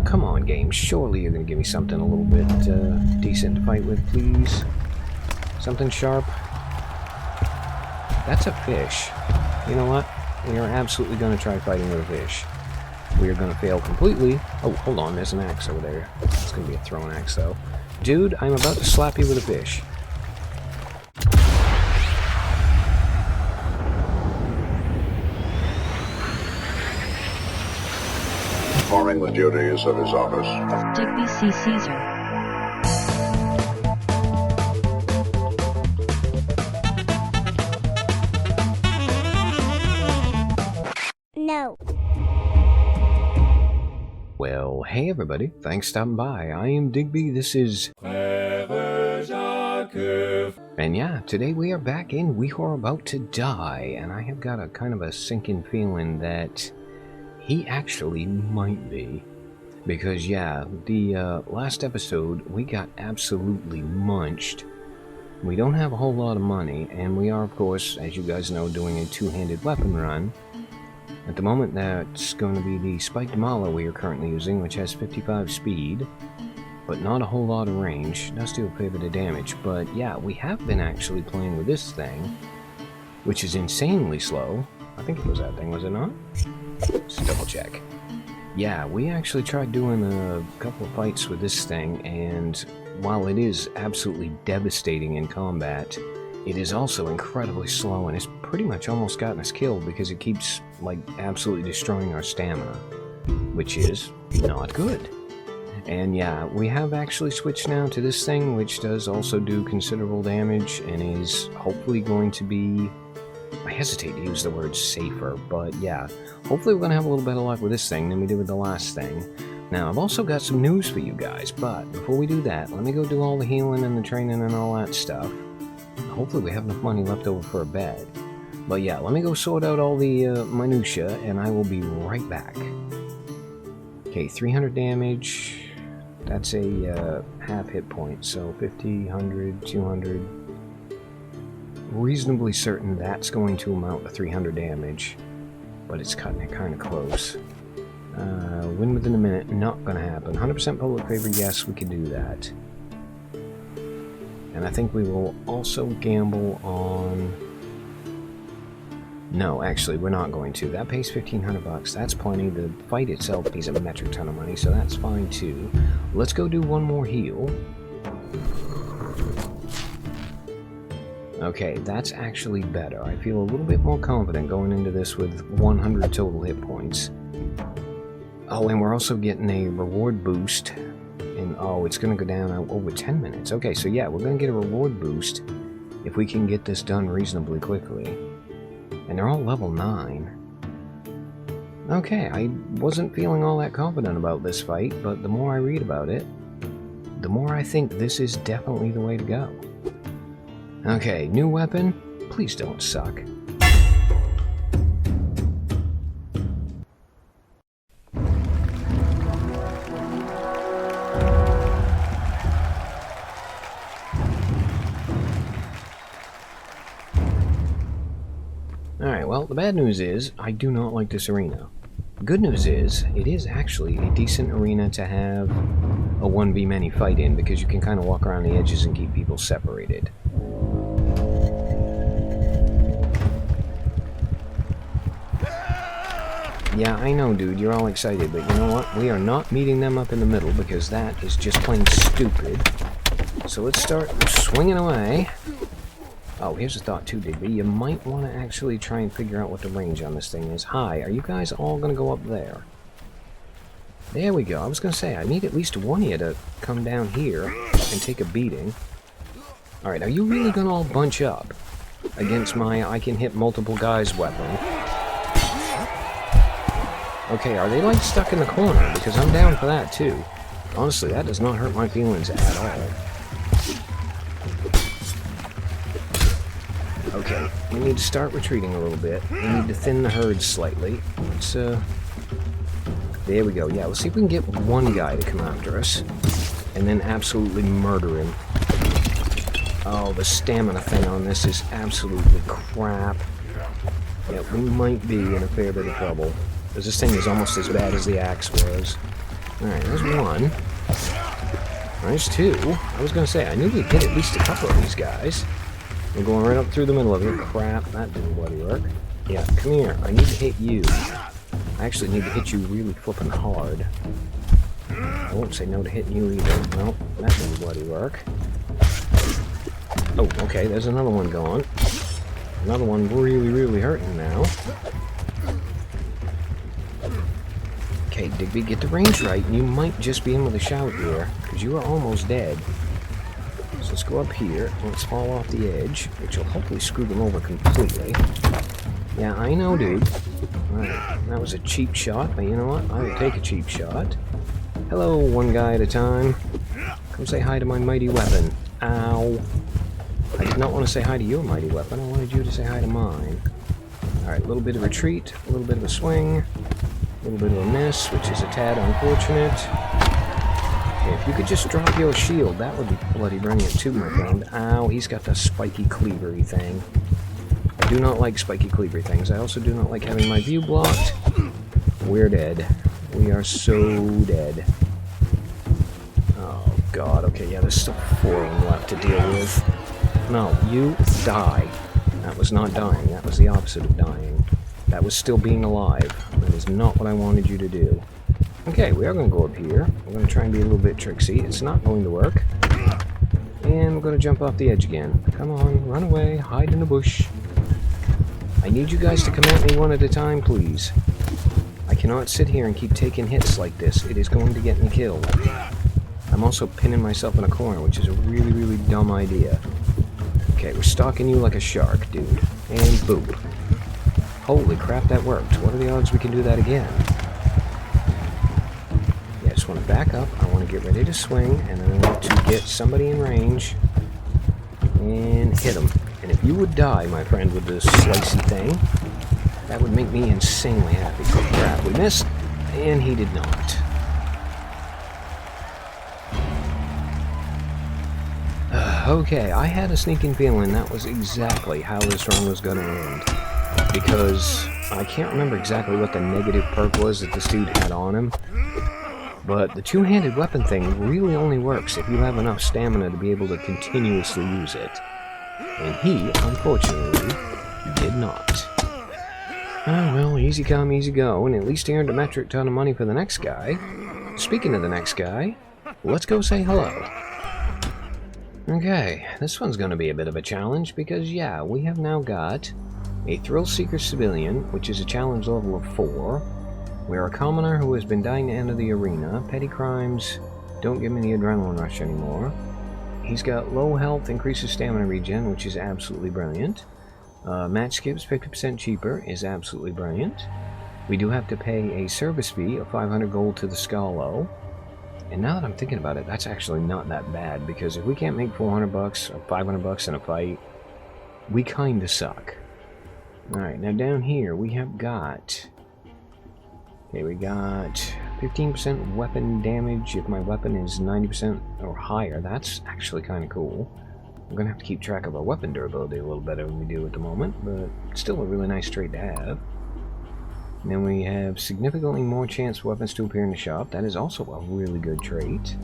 come on, game. Surely you're going to give me something a little bit decent to fight with, please. Something sharp. That's a fish. You know what? We are absolutely going to try fighting with a fish. We are going to fail completely. Oh, hold on. There's an axe over there. It's going to be a throwing axe, though. Dude, I'm about to slap you with a fish. Performing the duties of his office. Digby C. Caesar. No. Well, hey everybody, thanks for stopping by. I am Digby, this is... And yeah, today we are back in We Are About to Die, and I have got a kind of a sinking feeling that he actually might be. Because yeah, the last episode, we got absolutely munched. We don't have a whole lot of money, and we are, of course, as you guys know, doing a two-handed weapon run. At the moment, that's going to be the spiked mauler we are currently using, which has 55 speed, but not a whole lot of range. Does do a fair bit of damage, but yeah, we have been actually playing with this thing, which is insanely slow. I think it was that thing, was it not? Let's double check. Yeah, we actually tried doing a couple of fights with this thing, and while it is absolutely devastating in combat, it is also incredibly slow, and it's pretty much almost gotten us killed because it keeps, like, absolutely destroying our stamina, which is not good. And yeah, we have actually switched now to this thing, which does also do considerable damage, and is hopefully going to be... I hesitate to use the word safer, but yeah, hopefully we're going to have a little better luck with this thing than we did with the last thing. Now, I've also got some news for you guys, but before we do that, let me go do all the healing and the training and all that stuff. Hopefully we have enough money left over for a bed. But yeah, let me go sort out all the minutia, and I will be right back. Okay, 300 damage. That's a half hit point, so 50, 100, 200. Reasonably certain that's going to amount to 300 damage, but it's cutting it kind of close. Win within a minute, not going to happen. 100% public favor, yes, we can do that. And I think we will also gamble on... No, actually, we're not going to. That pays 1,500 bucks. That's plenty. The fight itself pays a metric ton of money, so that's fine too. Let's go do one more heal. Okay, that's actually better. I feel a little bit more confident going into this with 100 total hit points. Oh, and we're also getting a reward boost. And oh, it's going to go down over 10 minutes. Okay, so yeah, we're going to get a reward boost if we can get this done reasonably quickly. And they're all level 9. Okay, I wasn't feeling all that confident about this fight, but the more I read about it, the more I think this is definitely the way to go. Okay, new weapon. Please don't suck. Alright, well, the bad news is, I do not like this arena. Good news is, it is actually a decent arena to have a 1v many fight in, because you can kind of walk around the edges and keep people separated. Yeah, I know, dude, you're all excited, but you know what? We are not meeting them up in the middle, because that is just plain stupid. So let's start swinging away. Oh, here's a thought too, Digby. You might want to actually try and figure out what the range on this thing is. Hi, are you guys all going to go up there? There we go. I was going to say, I need at least one of you to come down here and take a beating. Alright, are you really going to all bunch up against my I can hit multiple guys weapon? Okay, are they like stuck in the corner? Because I'm down for that too. Honestly, that does not hurt my feelings at all. Okay, we need to start retreating a little bit. We need to thin the herd slightly. Let's, there we go. Yeah, let's see if we can get one guy to come after us. And then absolutely murder him. Oh, the stamina thing on this is absolutely crap. Yeah, we might be in a fair bit of trouble. Because this thing is almost as bad as the axe was. Alright, there's one. There's two. I was gonna say, I knew we'd hit at least a couple of these guys. We're going right up through the middle of it. Crap, that didn't bloody work. Yeah, come here. I need to hit you. I actually need to hit you really flipping hard. I won't say no to hitting you either. Nope, that didn't bloody work. Oh, okay, there's another one gone. Another one really, really hurting now. Okay, Digby, get the range right, and you might just be in with a shout here, because you are almost dead. So let's go up here, and let's fall off the edge, which will hopefully screw them over completely. Yeah, I know, dude. Alright, that was a cheap shot, but you know what? I will take a cheap shot. Hello, one guy at a time. Come say hi to my mighty weapon. Ow. I did not want to say hi to your mighty weapon, I wanted you to say hi to mine. Alright, a little bit of retreat, a little bit of a swing, a little bit of a miss, which is a tad unfortunate. Okay, if you could just drop your shield, that would be bloody brilliant too, my friend. Ow, he's got the spiky cleavery thing. I do not like spiky cleavery things. I also do not like having my view blocked. We're dead. We are so dead. Oh god, okay, yeah, there's still 4 of them left to deal with. No, you die. That was not dying. That was the opposite of dying. That was still being alive. That is not what I wanted you to do. Okay, we are going to go up here. We're going to try and be a little bit tricksy. It's not going to work. And we're going to jump off the edge again. Come on, run away, hide in the bush. I need you guys to come at me one at a time, please. I cannot sit here and keep taking hits like this. It is going to get me killed. I'm also pinning myself in a corner, which is a really, really dumb idea. Okay, we're stalking you like a shark, dude. And boop. Holy crap, that worked. What are the odds we can do that again? Yeah, I just want to back up. I want to get ready to swing, and then I want to get somebody in range and hit them. And if you would die, my friend, with this slicey thing, that would make me insanely happy. Oh crap, we missed, and he did not. Okay, I had a sneaking feeling that was exactly how this run was going to end. Because I can't remember exactly what the negative perk was that this dude had on him. But the two-handed weapon thing really only works if you have enough stamina to be able to continuously use it. And he, unfortunately, did not. Oh well, easy come, easy go, and at least he earned a metric ton of money for the next guy. Speaking of the next guy, let's go say hello. Okay, this one's going to be a bit of a challenge because, yeah, we have now got a Thrill Seeker Civilian, which is a challenge level of 4. We're a commoner who has been dying to enter the arena. Petty crimes don't give me the adrenaline rush anymore. He's got low health, increases stamina regen, which is absolutely brilliant. Match skips 50% cheaper is absolutely brilliant. We do have to pay a service fee of 500 gold to the Scalo. And now that I'm thinking about it, that's actually not that bad, because if we can't make 400 bucks or 500 bucks in a fight, we kinda suck. Alright, now down here we have got... Okay, we got 15% weapon damage if my weapon is 90% or higher. That's actually kinda cool. We're gonna have to keep track of our weapon durability a little better than we do at the moment, but still a really nice trait to have. And then we have significantly more chance for weapons to appear in the shop. That is also a really good trait.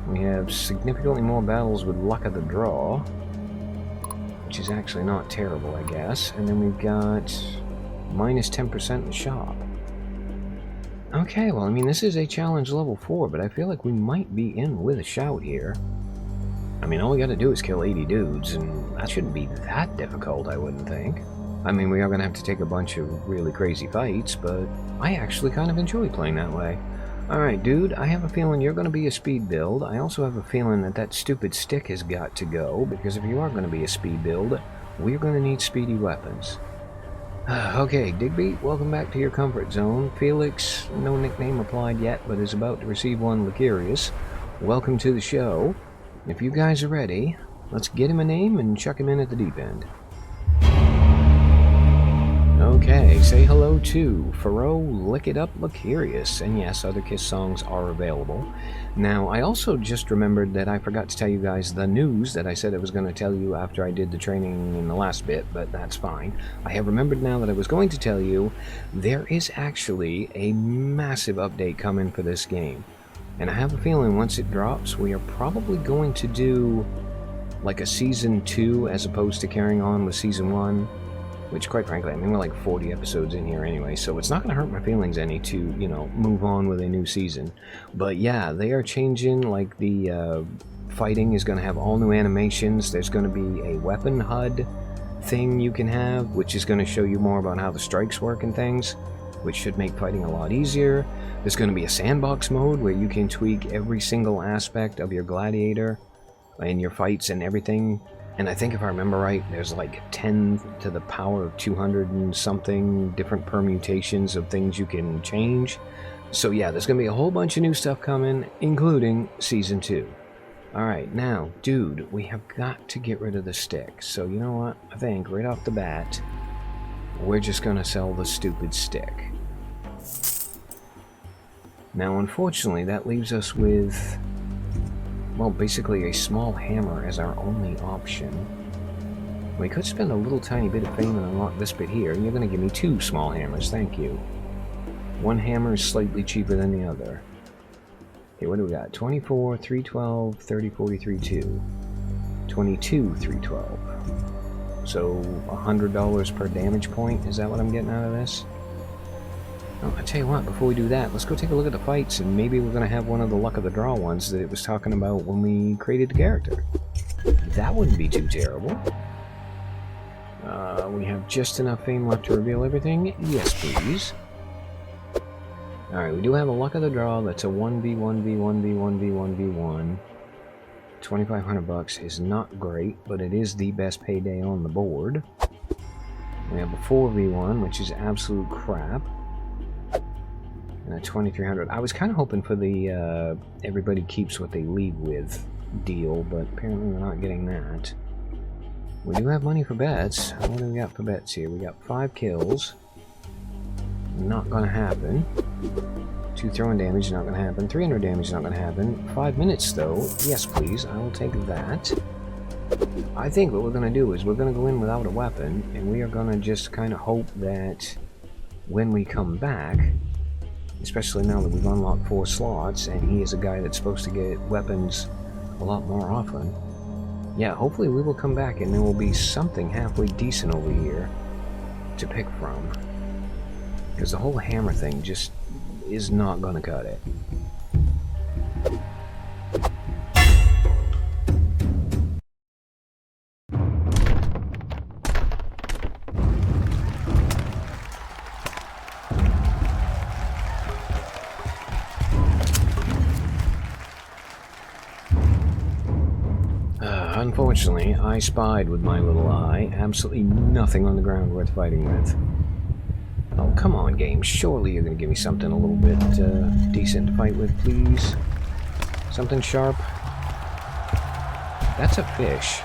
We have significantly more battles with luck of the draw, which is actually not terrible, I guess. And then we've got minus 10% in the shop. Okay, well, I mean, this is a challenge level 4, but I feel like we might be in with a shout here. I mean, all we gotta do is kill 80 dudes, and that shouldn't be that difficult, I wouldn't think. I mean, we are going to have to take a bunch of really crazy fights, but I actually kind of enjoy playing that way. Alright, dude, I have a feeling you're going to be a speed build. I also have a feeling that that stupid stick has got to go, because if you are going to be a speed build, we're going to need speedy weapons. Okay, Digby, welcome back to your comfort zone. Felix, no nickname applied yet, but is about to receive one Lucarius. Welcome to the show. If you guys are ready, let's get him a name and chuck him in at the deep end. Okay, say hello to Faro, Lick It Up, Lucarious, and yes, other Kiss songs are available. Now, I also just remembered that I forgot to tell you guys the news that I said I was going to tell you after I did the training in the last bit, but that's fine. I have remembered now that I was going to tell you there is actually a massive update coming for this game. And I have a feeling once it drops, we are probably going to do like a Season 2 as opposed to carrying on with Season 1. Which, quite frankly, I mean, we're like 40 episodes in here anyway, so it's not going to hurt my feelings any to, you know, move on with a new season. But yeah, they are changing, like, the fighting is going to have all new animations. There's going to be a weapon HUD thing you can have, which is going to show you more about how the strikes work and things, which should make fighting a lot easier. There's going to be a sandbox mode where you can tweak every single aspect of your gladiator and your fights and everything. And I think if I remember right, there's like 10 to the power of 200 and something different permutations of things you can change. So yeah, there's going to be a whole bunch of new stuff coming, including Season 2. Alright, now, dude, we have got to get rid of the stick. So you know what? I think right off the bat, we're just going to sell the stupid stick. Now, unfortunately, that leaves us with, well, basically a small hammer as our only option. We could spend a little tiny bit of fame and unlock this bit here, and you're going to give me 2 small hammers, thank you. One hammer is slightly cheaper than the other. Okay, what do we got? 24, 312, 30, 43, 2. 22, 312. So, $100 per damage point, is that what I'm getting out of this? Oh, I tell you what, before we do that, let's go take a look at the fights, and maybe we're going to have one of the luck of the draw ones that it was talking about when we created the character. That wouldn't be too terrible. We have just enough fame left to reveal everything. Yes, please. Alright, we do have a luck of the draw. That's a 1v1v1v1v1v1. 2,500 bucks is not great, but it is the best payday on the board. We have a 4v1, which is absolute crap. And a 2,300. I was kind of hoping for the everybody keeps what they leave with deal, but apparently we're not getting that. We do have money for bets. What do we got for bets here? We got 5 kills. Not gonna happen. 2 throwing damage, not gonna happen. 300 damage, not gonna happen. 5 minutes though. Yes, please. I will take that. I think what we're gonna do is we're gonna go in without a weapon, and we are gonna just kind of hope that when we come back, especially now that we've unlocked 4 slots, and he is a guy that's supposed to get weapons a lot more often. Yeah, hopefully we will come back and there will be something halfway decent over here to pick from. Because the whole hammer thing just is not gonna cut it. Unfortunately, I spied with my little eye absolutely nothing on the ground worth fighting with. Oh, come on, game. Surely you're going to give me something a little bit decent to fight with, please. Something sharp. That's a fish.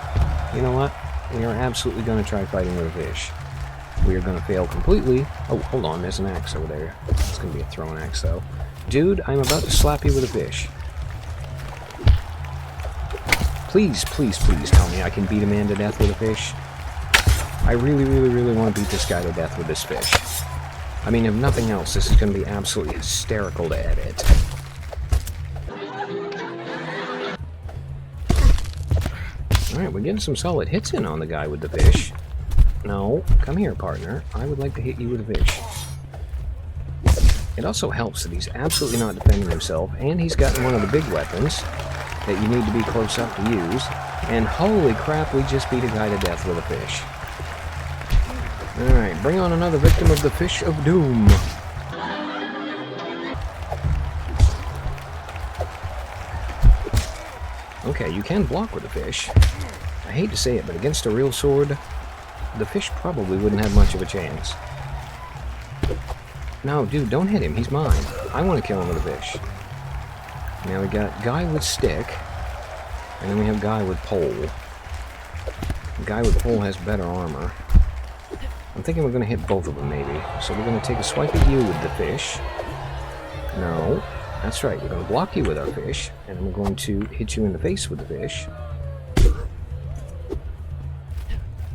You know what? We are absolutely going to try fighting with a fish. We are going to fail completely. Oh, hold on. There's an axe over there. It's going to be a throwing axe, though. Dude, I'm about to slap you with a fish. Please, please, please tell me I can beat a man to death with a fish. I really, really, really want to beat this guy to death with this fish. I mean, if nothing else, this is going to be absolutely hysterical to edit. Alright, we're getting some solid hits in on the guy with the fish. No, come here, partner. I would like to hit you with a fish. It also helps that he's absolutely not defending himself, and he's gotten one of the big weapons that you need to be close up to use. And holy crap, we just beat a guy to death with a fish. Alright, bring on another victim of the Fish of Doom. Okay, you can block with a fish. I hate to say it, but against a real sword, the fish probably wouldn't have much of a chance. No, dude, don't hit him. He's mine. I want to kill him with a fish. Now we got guy with stick, and then we have guy with pole. The guy with pole has better armor. I'm thinking we're going to hit both of them, maybe. So we're going to take a swipe at you with the fish. No. That's right, we're going to block you with our fish, and then we're going to hit you in the face with the fish.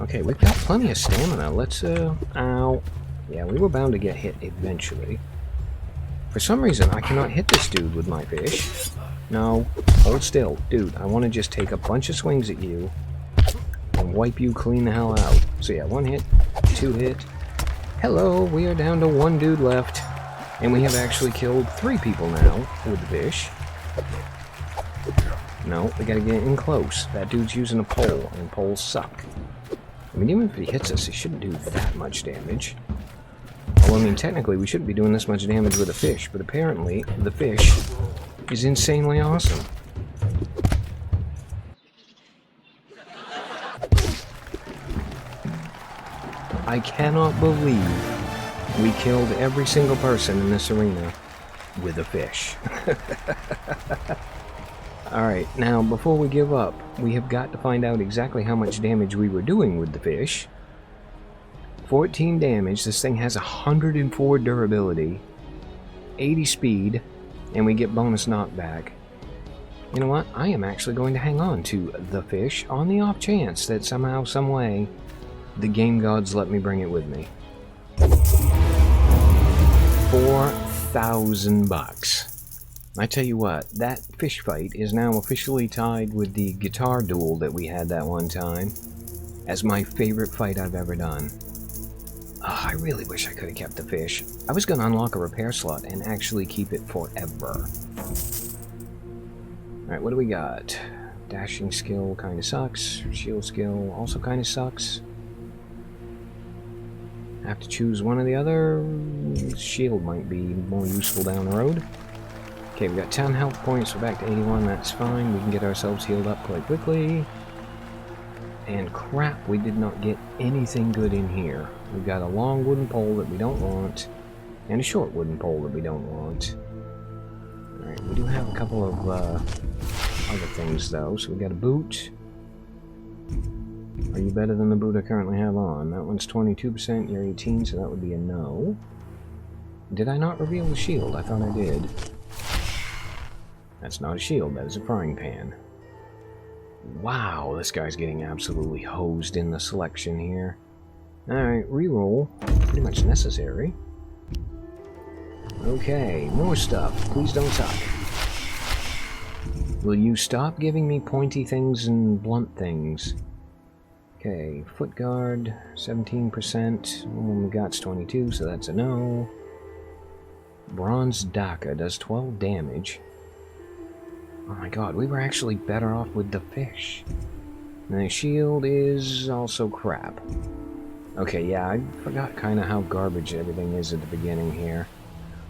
Okay, we've got plenty of stamina. Let's, ow. Yeah, we were bound to get hit eventually. For some reason, I cannot hit this dude with my fish. No, hold still. Dude, I want to just take a bunch of swings at you and wipe you clean the hell out. So yeah, 1 hit, 2 hit. Hello, we are down to 1 dude left. And we have actually killed 3 people now with the fish. No, we gotta get in close. That dude's using a pole, and poles suck. I mean, even if he hits us, he shouldn't do that much damage. Well, I mean, technically, we shouldn't be doing this much damage with a fish, but apparently, the fish is insanely awesome. I cannot believe we killed every single person in this arena with a fish. Alright, now before we give up, we have got to find out exactly how much damage we were doing with the fish. 14 damage, this thing has 104 durability, 80 speed, and we get bonus knockback. You know what? I am actually going to hang on to the fish on the off chance that somehow, some way, the game gods let me bring it with me. 4,000 bucks. I tell you what, that fish fight is now officially tied with the guitar duel that we had that one time as my favorite fight I've ever done. Oh, I really wish I could have kept the fish. I was going to unlock a repair slot and actually keep it forever. Alright, what do we got? Dashing skill kind of sucks. Shield skill also kind of sucks. Have to choose one or the other. Shield might be more useful down the road. Okay, we got 10 health points. We're back to 81. That's fine. We can get ourselves healed up quite quickly. And crap, we did not get anything good in here. We've got a long wooden pole that we don't want, and a short wooden pole that we don't want. Alright, we do have a couple of other things though. So we got a boot. Are you better than the boot I currently have on? That one's 22%, you're 18, so that would be a no. Did I not reveal the shield? I thought I did. That's not a shield, that is a frying pan. Wow, this guy's getting absolutely hosed in the selection here. Alright, reroll. Pretty much necessary. Okay, more stuff. Please don't suck. Will you stop giving me pointy things and blunt things? Okay, foot guard, 17%. We got 22, so that's a no. Bronze Daka does 12 damage. Oh my god, we were actually better off with the fish. And the shield is also crap. Okay, yeah, I forgot kind of how garbage everything is at the beginning here.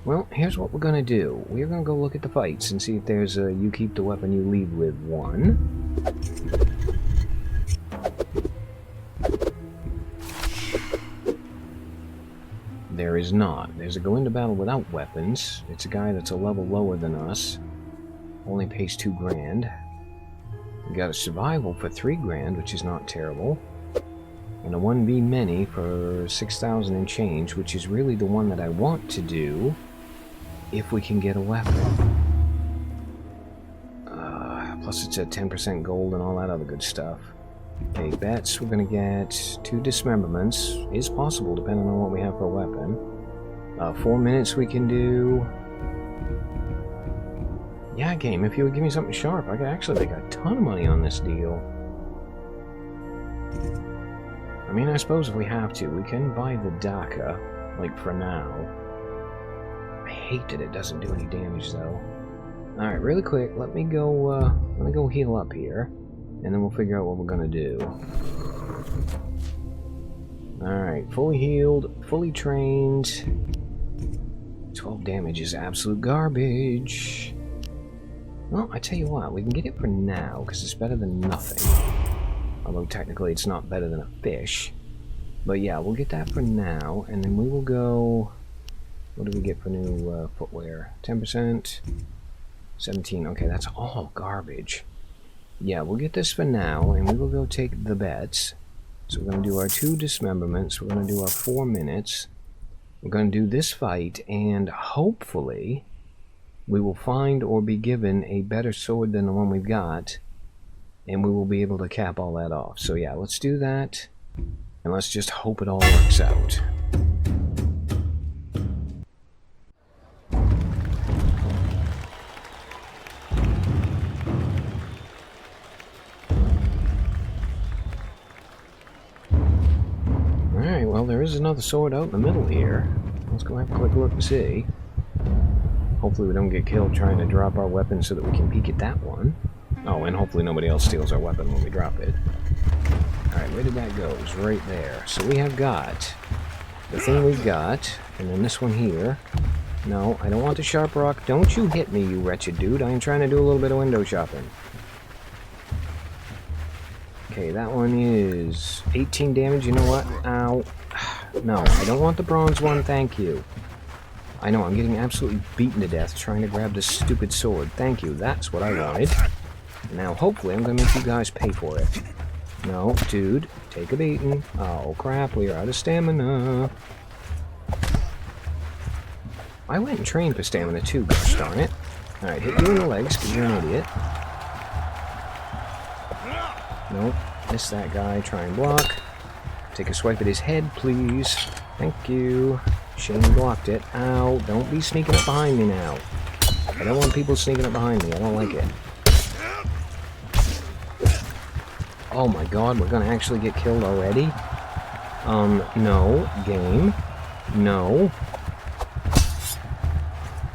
Well, here's what we're gonna do. We're gonna go look at the fights and see if there's a you keep the weapon you lead with one. There is not. There's a go into battle without weapons. It's a guy that's a level lower than us. Only pays 2 grand. We got a survival for 3 grand, which is not terrible. And a 1v many for 6,000 and change, which is really the one that I want to do if we can get a weapon. Plus it's at 10% gold and all that other good stuff. Okay, bets, we're gonna get 2 dismemberments. Is possible depending on what we have for a weapon. 4 minutes we can do. Yeah, game, if you would give me something sharp, I could actually make a ton of money on this deal. I mean, I suppose if we have to, we can buy the Daka, like for now. I hate that it doesn't do any damage though. Alright, really quick, let me go heal up here. And then we'll figure out what we're gonna do. Alright, fully healed, fully trained. 12 damage is absolute garbage. Well, I tell you what, we can get it for now, because it's better than nothing. Although technically it's not better than a fish. But yeah, we'll get that for now, and then we will go... What do we get for new footwear? 10%? 17, okay, that's all garbage. Yeah, we'll get this for now, and we will go take the bets. So we're going to do our 2 dismemberments. We're going to do our 4 minutes. We're going to do this fight, and hopefully we will find or be given a better sword than the one we've got, and we will be able to cap all that off. So yeah, let's do that, and let's just hope it all works out. Alright, well, there is another sword out in the middle here. Let's go have a quick look and see. Hopefully we don't get killed trying to drop our weapon so that we can peek at that one. Oh, and hopefully nobody else steals our weapon when we drop it. Alright, where did that go? It was right there. So we have got the thing we've got, and then this one here. No, I don't want the sharp rock. Don't you hit me, you wretched dude. I am trying to do a little bit of window shopping. Okay, that one is 18 damage. You know what? Ow. No, I don't want the bronze one, thank you. I know, I'm getting absolutely beaten to death trying to grab this stupid sword. Thank you, that's what I wanted. Now, hopefully, I'm going to make you guys pay for it. No, dude, take a beating. Oh, crap, we are out of stamina. I went and trained for stamina too, gosh darn it. Alright, hit you in the legs, because you're an idiot. Nope, miss that guy, try and block. Take a swipe at his head, please. Thank you. Shane blocked it. Ow, don't be sneaking up behind me now. I don't want people sneaking up behind me, I don't like it. Oh my god, we're gonna actually get killed already? No. Game. No.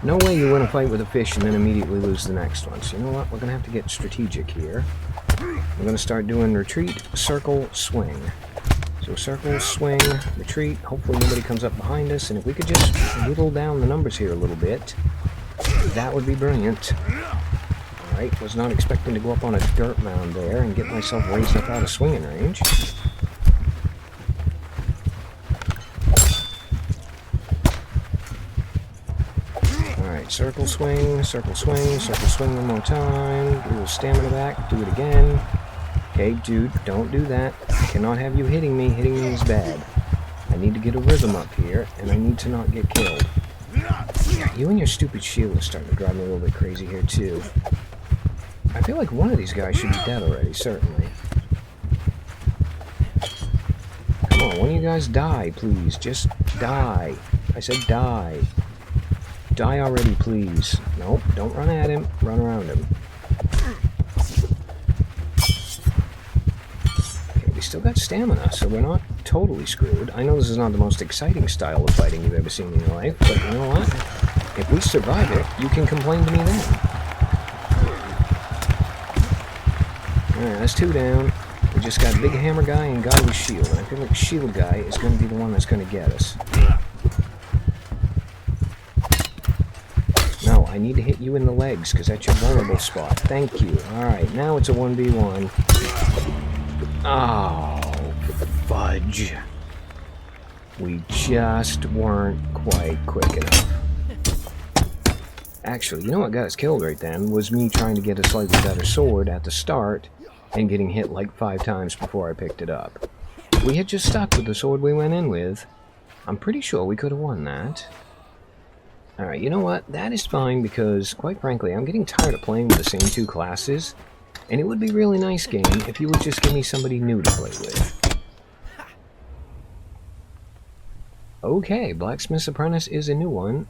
No way you win a fight with a fish and then immediately lose the next one. So you know what, we're gonna have to get strategic here. We're gonna start doing retreat, circle, swing. So circle, swing, retreat, hopefully nobody comes up behind us, and if we could just whittle down the numbers here a little bit, that would be brilliant. Alright, was not expecting to go up on a dirt mound there and get myself raised up out of swinging range. Alright, circle swing, circle swing, circle swing one more time, get a little stamina back, do it again. Okay, dude, don't do that. I cannot have you hitting me. Hitting me is bad. I need to get a rhythm up here, and I need to not get killed. Yeah, you and your stupid shield is starting to drive me a little bit crazy here, too. I feel like one of these guys should be dead already, certainly. Come on, one of you guys die, please. Just die. I said die. Die already, please. Nope, don't run at him. Run around him. Still got stamina, so we're not totally screwed. I know this is not the most exciting style of fighting you've ever seen in your life, but you know what? If we survive it, you can complain to me then. Alright, that's 2 down. We just got Big Hammer Guy and Guy with Shield, and I feel like Shield Guy is going to be the one that's going to get us. No, I need to hit you in the legs, because that's your vulnerable spot. Thank you. Alright, now it's a 1v1. Oh, fudge. We just weren't quite quick enough. Actually, you know what got us killed right then was me trying to get a slightly better sword at the start and getting hit like 5 times before I picked it up. If we had just stuck with the sword we went in with, I'm pretty sure we could have won that. Alright, you know what? That is fine because, quite frankly, I'm getting tired of playing with the same 2 classes. And it would be a really nice game if you would just give me somebody new to play with. Okay, Blacksmith's Apprentice is a new one.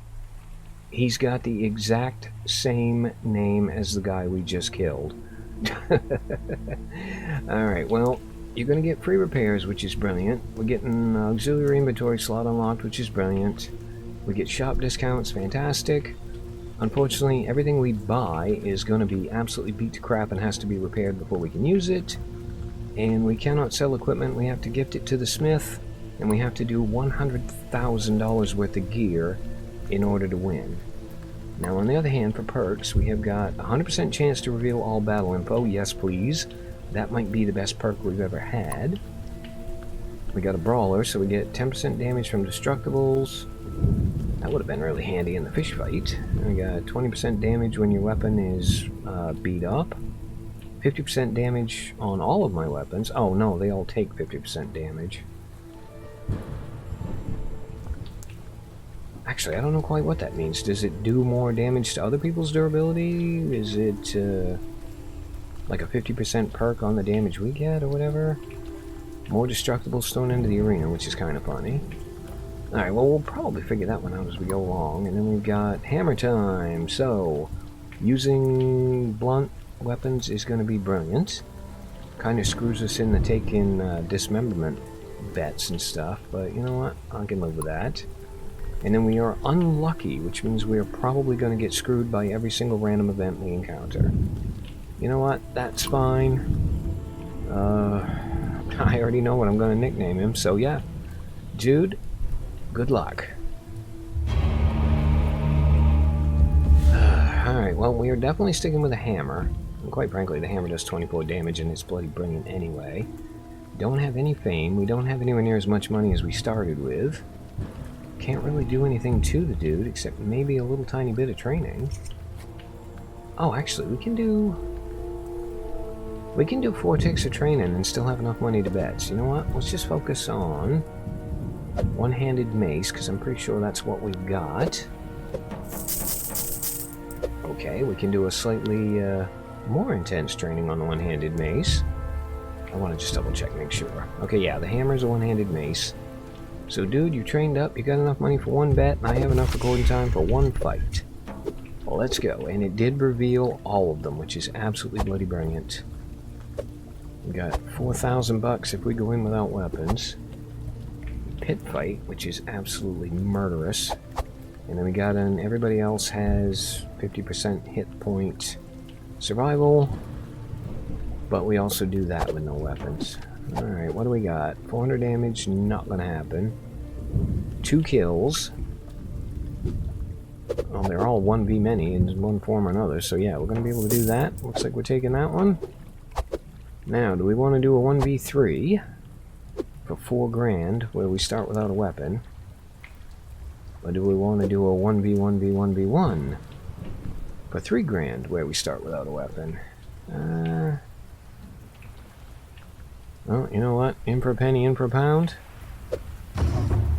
He's got the exact same name as the guy we just killed. Alright, well, you're going to get free repairs, which is brilliant. We're getting auxiliary inventory slot unlocked, which is brilliant. We get shop discounts, fantastic. Unfortunately, everything we buy is going to be absolutely beat to crap and has to be repaired before we can use it. And we cannot sell equipment, we have to gift it to the smith, and we have to do $100,000 worth of gear in order to win. Now, on the other hand, for perks, we have got 100% chance to reveal all battle info. Yes, please. That might be the best perk we've ever had. We got a brawler, so we get 10% damage from destructibles. That would have been really handy in the fish fight. We got 20% damage when your weapon is beat up. 50% damage on all of my weapons. Oh no, they all take 50% damage. Actually, I don't know quite what that means. Does it do more damage to other people's durability? Is it like a 50% perk on the damage we get or whatever? More destructibles thrown into the arena, which is kind of funny. Alright, well, we'll probably figure that one out as we go along. And then we've got hammer time. So, using blunt weapons is going to be brilliant. Kind of screws us into taking dismemberment bets and stuff, but you know what? I can live with that. And then we are unlucky, which means we are probably going to get screwed by every single random event we encounter. You know what? That's fine. I already know what I'm going to nickname him, so yeah. Dude, good luck. Alright, well, we are definitely sticking with a hammer. And quite frankly, the hammer does 24 damage and it's bloody brilliant anyway. Don't have any fame. We don't have anywhere near as much money as we started with. Can't really do anything to the dude, except maybe a little tiny bit of training. Oh, actually, we can do 4 ticks of training and still have enough money to bet. So you know what? Let's just focus on one-handed mace, because I'm pretty sure that's what we've got. Okay, we can do a slightly more intense training on the one-handed mace. I want to just double-check, make sure. Okay, yeah, the hammer's a one-handed mace. So, dude, you trained up, you got enough money for 1 bet, and I have enough recording time for 1 fight. Well, let's go. And it did reveal all of them, which is absolutely bloody brilliant. We got 4,000 bucks if we go in without weapons. Pit fight, which is absolutely murderous. And then we got an everybody else has 50% hit point survival. But we also do that with no weapons. Alright, what do we got? 400 damage, not gonna happen. 2 kills. Well, they're all 1v many in one form or another, so yeah, we're gonna be able to do that. Looks like we're taking that one. Now, do we want to do a 1v3 for 4 grand, where we start without a weapon? Or do we want to do a 1v1v1v1 for 3 grand, where we start without a weapon? Well, you know what? In for a penny, in for a pound.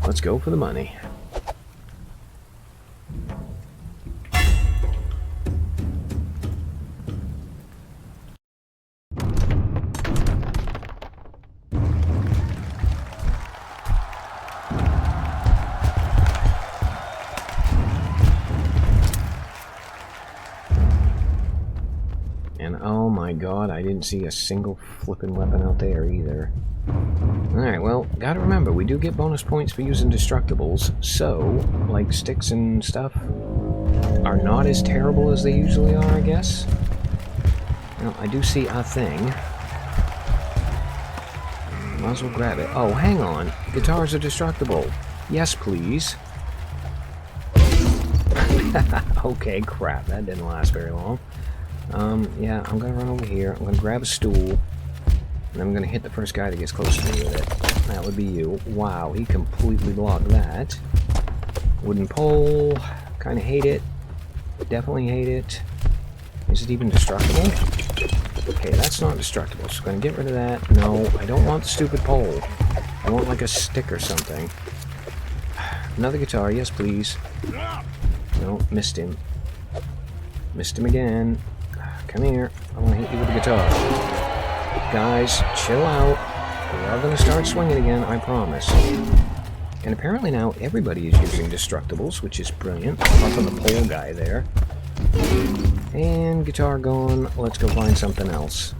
Let's go for the money. And oh my god, I didn't see a single flippin' weapon out there either. Alright, well, gotta remember, we do get bonus points for using destructibles, so, like sticks and stuff, are not as terrible as they usually are, I guess. Well, I do see a thing. Might as well grab it. Oh, hang on. Guitars are destructible. Yes, please. Okay, crap. That didn't last very long. Yeah, I'm gonna run over here. I'm gonna grab a stool. And I'm gonna hit the first guy that gets close to me with it. That would be you. Wow, he completely blocked that. Wooden pole. Kinda hate it. Definitely hate it. Is it even destructible? Okay, that's not destructible, so I'm gonna get rid of that. No, I don't want the stupid pole. I want like a stick or something. Another guitar, yes please. No, missed him. Missed him again. Come here. I want to hit you with the guitar. Guys, chill out. We are going to start swinging again, I promise. And apparently now everybody is using destructibles, which is brilliant. Apart from the pole guy there. And guitar gone. Let's go find something else.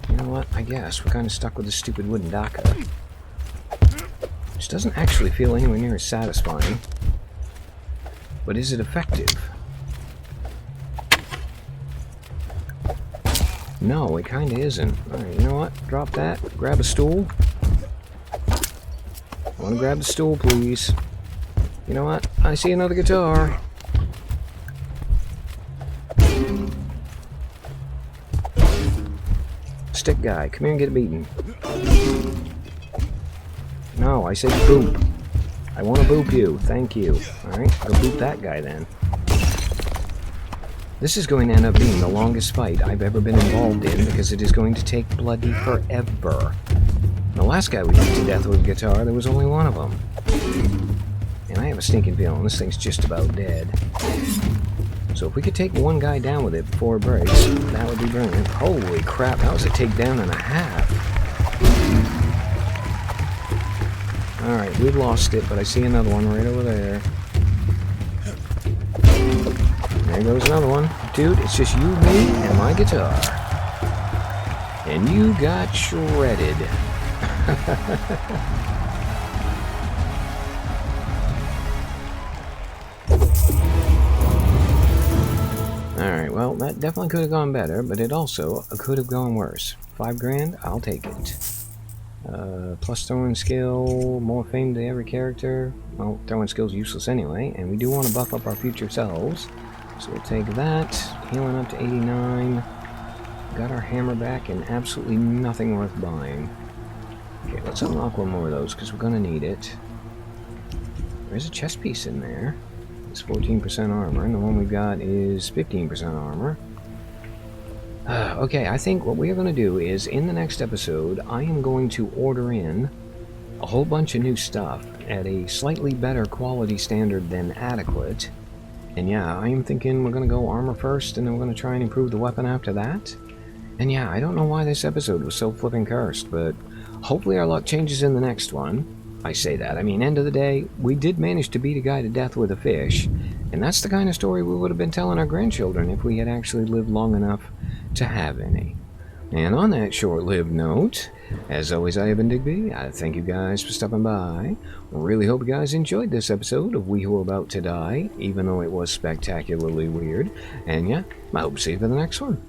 You know what? I guess we're kind of stuck with this stupid wooden daka. Which doesn't actually feel anywhere near as satisfying. But is it effective? No, it kinda isn't. Alright, you know what? Drop that. Grab a stool. I wanna grab the stool, please. You know what? I see another guitar. Stick guy, come here and get beaten. No, I said boop. I want to boop you. Thank you. Alright, go boop that guy then. This is going to end up being the longest fight I've ever been involved in because it is going to take bloody forever. The last guy we beat to death with a guitar, there was only one of them. And I have a stinking feeling this thing's just about dead. So if we could take one guy down with it before it breaks, that would be brilliant. Holy crap, that was a takedown and a half. Alright, we've lost it, but I see another one right over there. There goes another one. Dude, it's just you, me, and my guitar. And you got shredded. Alright, well, that definitely could have gone better, but it also could have gone worse. $5 grand, I'll take it. Plus throwing skill, more fame to every character. Well, throwing skill's useless anyway, and we do want to buff up our future selves. So we'll take that, healing up to 89. Got our hammer back and absolutely nothing worth buying. Okay, let's unlock one more of those because we're going to need it. There's a chest piece in there. It's 14% armor, and the one we've got is 15% armor. Okay, I think what we are going to do is, in the next episode, I am going to order in a whole bunch of new stuff at a slightly better quality standard than adequate. And yeah, I am thinking we're going to go armor first, and then we're going to try and improve the weapon after that. And yeah, I don't know why this episode was so flipping cursed, but hopefully our luck changes in the next one. I say that, I mean, end of the day, we did manage to beat a guy to death with a fish, and that's the kind of story we would have been telling our grandchildren if we had actually lived long enough to have any. And on that short-lived note, as always, I have been Digby. I thank you guys for stopping by. Really hope you guys enjoyed this episode of We Who Are About to Die, even though it was spectacularly weird. And yeah, I hope to see you for the next one.